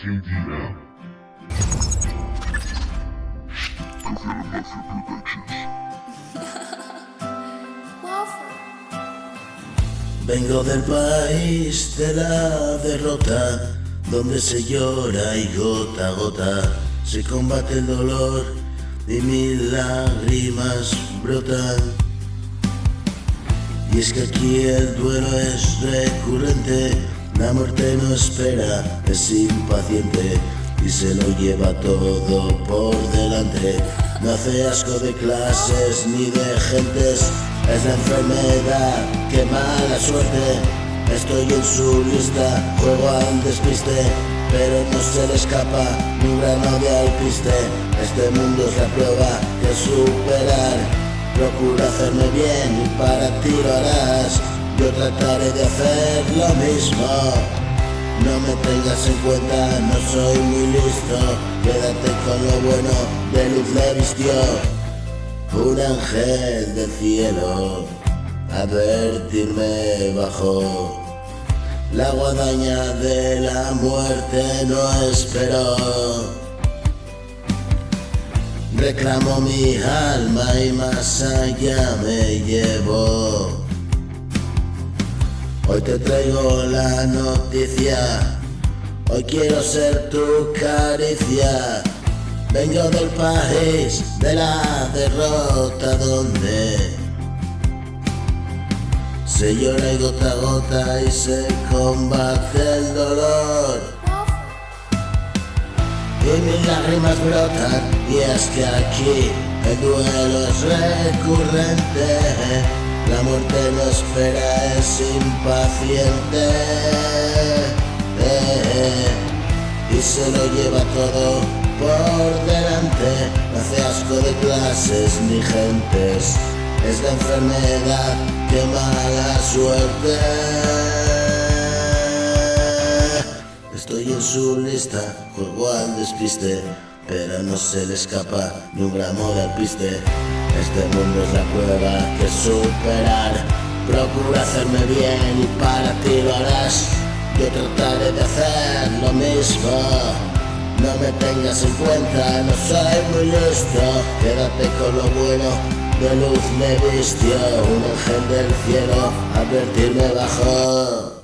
TDM. Vengo del país de la derrota, donde se llora y gota a gota se combate el dolor y mil lágrimas brotan. Y es que aquí el duelo es recurrente, la muerte no espera, es impaciente y se lo lleva todo por delante. No hace asco de clases ni de gentes, es la enfermedad, qué mala suerte. Estoy en su lista, juego al despiste, pero no se le escapa ni un grano de alpiste. Este mundo es la prueba que superar. Procura hacerme bien y para ti lo harás. Yo trataré de hacer lo mismo. No me tengas en cuenta, no soy muy listo. Quédate con lo bueno, de luz me vistió un ángel del cielo, advertirme bajo. La guadaña de la muerte no esperó. Reclamo mi alma y más allá me llevó. Hoy te traigo la noticia, hoy quiero ser tu caricia. Vengo del país de la derrota, donde se llora y gota a gota y se combate el dolor. Y mis lágrimas brotan, y es que aquí el duelo es recurrente. La muerte no espera, es impaciente, y se lo lleva todo por delante. No hace asco de clases ni gentes, es la enfermedad, qué mala suerte. Estoy en su lista, juego al despiste, pero no se le escapa ni un gramo de alpiste. Este mundo es la prueba que superar. Procura hacerme bien y para ti lo harás. Yo trataré de hacer lo mismo. No me tengas en cuenta, no soy muy listo. Quédate con lo bueno, de luz me vistió un ángel del cielo, advertirme bajo.